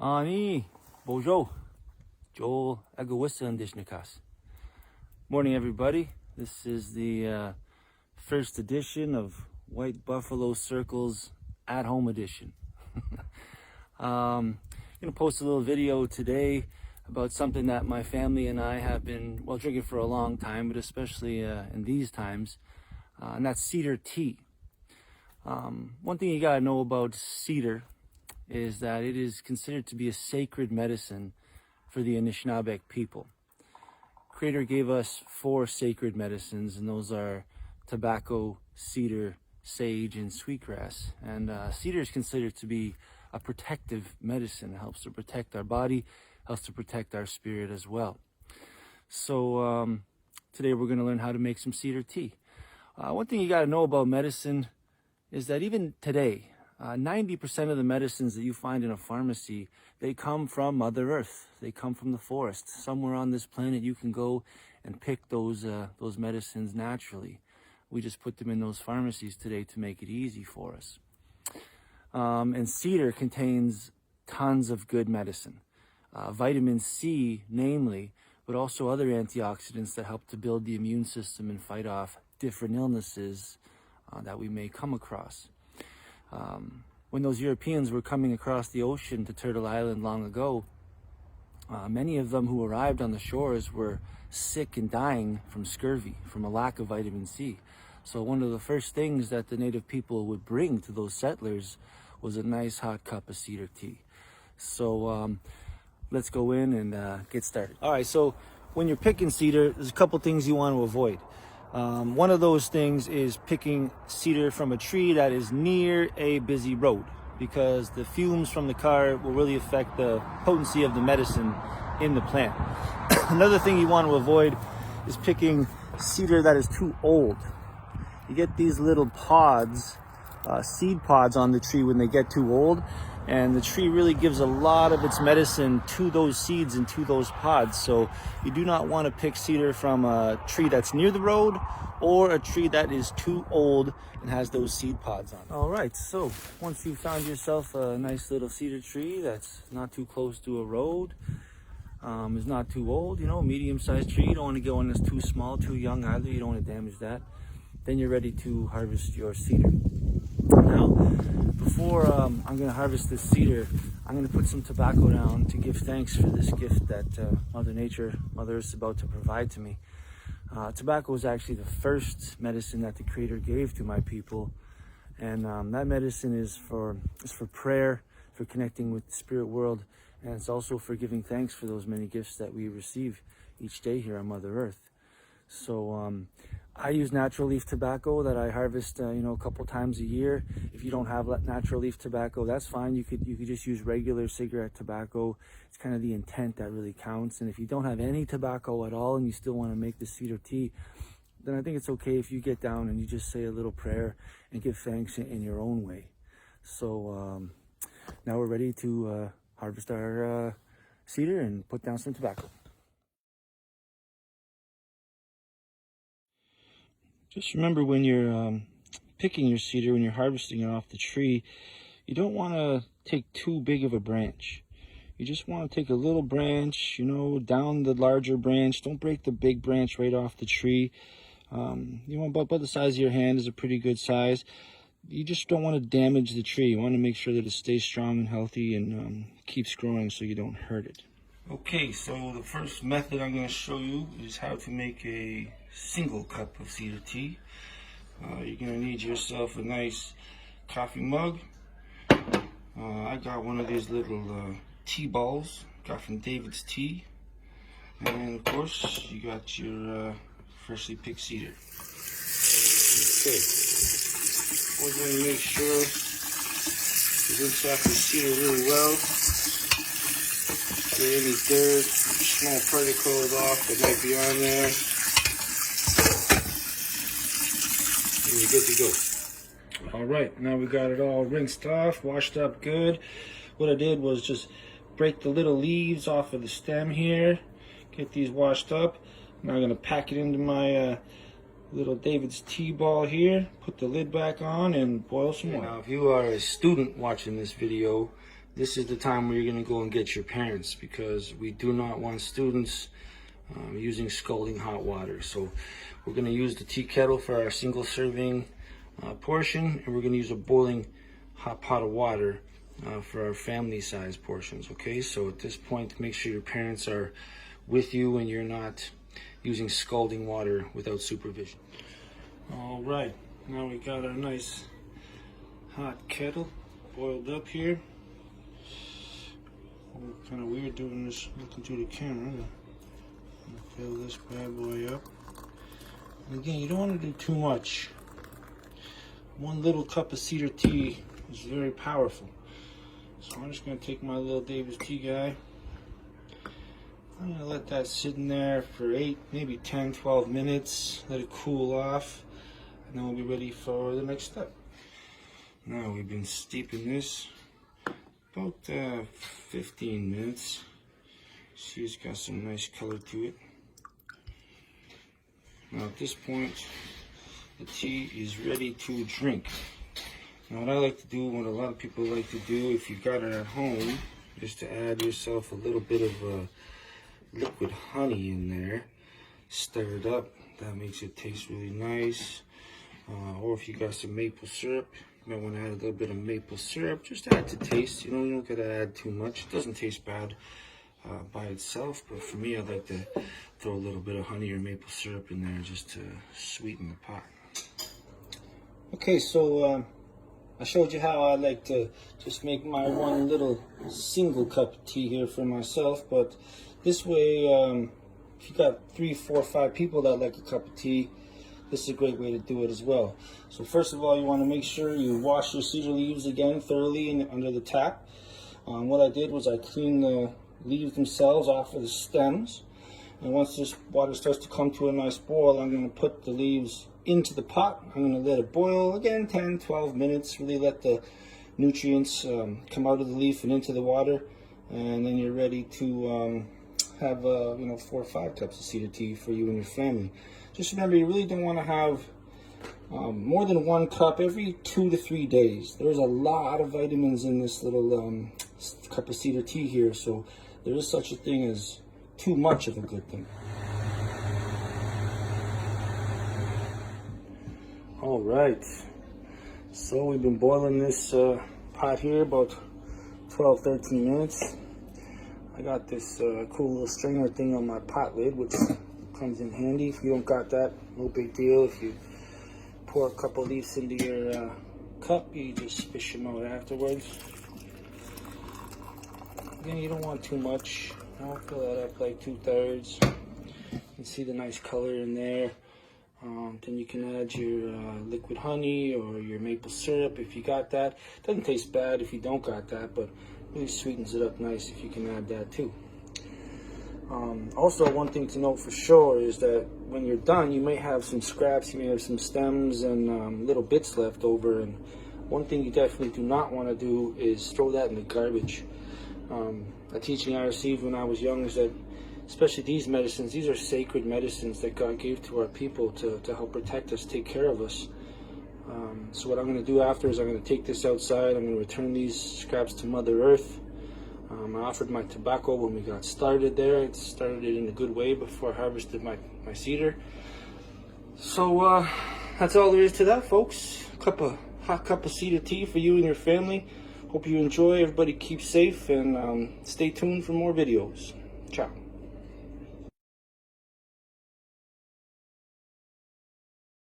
Ani, Bojo, Joel Agowissa and Dishnikas. Morning, everybody. This is the first edition of White Buffalo Circle's at-home edition. I'm gonna post a little video today about something that my family and I have been, well, drinking for a long time, but especially in these times, and that's cedar tea. One thing you gotta know about cedar is that it is considered to be a sacred medicine for the Anishinaabe people. Creator gave us 4 sacred medicines, and those are tobacco, cedar, sage, and sweetgrass. And cedar is considered to be a protective medicine. It helps to protect our body, helps to protect our spirit as well. So today we're going to learn how to make some cedar tea. One thing you got to know about medicine is that even today, 90% of the medicines that you find in a pharmacy, they come from Mother Earth. They come from the forest. Somewhere on this planet you can go and pick those medicines naturally. We just put them in those pharmacies today to make it easy for us. And cedar contains tons of good medicine. Vitamin C, namely, but also other antioxidants that help to build the immune system and fight off different illnesses that we may come across. When those Europeans were coming across the ocean to Turtle Island long ago, many of them who arrived on the shores were sick and dying from scurvy, from a lack of vitamin C. So one of the first things that the native people would bring to those settlers was a nice hot cup of cedar tea. So let's go in and get started. All right, so when you're picking cedar, there's a couple things you want to avoid. One of those things is picking cedar from a tree that is near a busy road, because the fumes from the car will really affect the potency of the medicine in the plant. Another thing you want to avoid is picking cedar that is too old. You get these little pods, seed pods on the tree when they get too old, and the tree really gives a lot of its medicine to those seeds and to those pods. So you do not want to pick cedar from a tree that's near the road or a tree that is too old and has those seed pods on it. All right, so once you've found yourself a nice little cedar tree that's not too close to a road, is not too old, medium-sized tree. You don't want to go one that's too small, too young either. You don't want to damage that. Then you're ready to harvest your cedar. Now, before I'm going to harvest this cedar, I'm going to put some tobacco down to give thanks for this gift that Mother Earth is about to provide to me. Tobacco was actually the first medicine that the Creator gave to my people, and that medicine is for prayer, for connecting with the spirit world, and it's also for giving thanks for those many gifts that we receive each day here on Mother Earth. So I use natural leaf tobacco that I harvest, a couple times a year. If you don't have natural leaf tobacco, that's fine. You could just use regular cigarette tobacco. It's kind of the intent that really counts. And if you don't have any tobacco at all and you still want to make the cedar tea, then I think it's okay if you get down and you just say a little prayer and give thanks in your own way. So now we're ready to harvest our cedar and put down some tobacco. Just remember, when you're picking your cedar, when you're harvesting it off the tree, you don't want to take too big of a branch. You just want to take a little branch, down the larger branch. Don't break the big branch right off the tree. About the size of your hand is a pretty good size. You just don't want to damage the tree. You want to make sure that it stays strong and healthy and keeps growing so you don't hurt it. Okay, so the first method I'm going to show you is how to make a single cup of cedar tea. You're going to need yourself a nice coffee mug. I got one of these little tea balls, got from David's Tea. And of course, you got your freshly picked cedar. Okay, we're going to make sure to rinse off the cedar really well. Get any dirt, small particles off that might be on there. And you're good to go. All right, now we got it all rinsed off, washed up good. What I did was just break the little leaves off of the stem here, get these washed up. Now I'm going to pack it into my little David's tea ball here, put the lid back on, and boil some water. Now, if you are a student watching this video, this is the time where you're going to go and get your parents, because we do not want students using scalding hot water. So we're going to use the tea kettle for our single serving portion, and we're going to use a boiling hot pot of water for our family size portions. Okay, so at this point, make sure your parents are with you and you're not using scalding water without supervision. All right, now we got our nice hot kettle boiled up here. Kind of weird doing this looking through the camera. Fill this bad boy up. And again, you don't want to do too much. 1 little cup of cedar tea is very powerful. So I'm just going to take my little Davis tea guy. I'm going to let that sit in there for 8, maybe 10, 12 minutes. Let it cool off. And then we'll be ready for the next step. Now we've been steeping this about 15 minutes. See, it's got some nice color to it. Now at this point, the tea is ready to drink. Now what I like to do, what a lot of people like to do if you got it at home, is to add yourself a little bit of liquid honey in there. Stir it up. That makes it taste really nice. Or if you got some maple syrup, you might want to add a little bit of maple syrup. Just add to taste. You don't got to add too much. It doesn't taste bad by itself, but for me, I like to throw a little bit of honey or maple syrup in there just to sweeten the pot. Okay, so I showed you how I like to just make my one little single cup of tea here for myself, but this way, if you got 3, 4, 5 people that like a cup of tea, this is a great way to do it as well. So first of all, you want to make sure you wash your cedar leaves again thoroughly under the tap. What I did was I cleaned the leaves themselves off of the stems, and once this water starts to come to a nice boil, I'm going to put the leaves into the pot. I'm going to let it boil again 10, 12 minutes, really let the nutrients come out of the leaf and into the water, and then you're ready to have 4 or 5 cups of cedar tea for you and your family. Just remember, you really don't want to have more than 1 cup every 2 to 3 days. There's a lot of vitamins in this little cup of cedar tea here, so there is such a thing as too much of a good thing. All right, so we've been boiling this pot here about 12, 13 minutes. I got this cool little strainer thing on my pot lid, which comes in handy. If you don't got that, no big deal. If you pour a couple leaves into your cup, you just fish them out afterwards. Again, you don't want too much. I'll fill that up like 2/3. You can see the nice color in there. Then you can add your liquid honey or your maple syrup if you got that. Doesn't taste bad if you don't got that, but really sweetens it up nice if you can add that too. Also, one thing to note for sure is that when you're done, you may have some scraps, you may have some stems and little bits left over. And one thing you definitely do not want to do is throw that in the garbage. A teaching I received when I was young is that, especially these medicines, these are sacred medicines that God gave to our people to help protect us, take care of us. So what I'm going to do after is I'm going to take this outside. I'm going to return these scraps to Mother Earth. I offered my tobacco when we got started there. It started it in a good way before I harvested my cedar. So that's all there is to that, folks. Hot cup of cedar tea for you and your family. Hope you enjoy. Everybody keep safe and stay tuned for more videos. Ciao.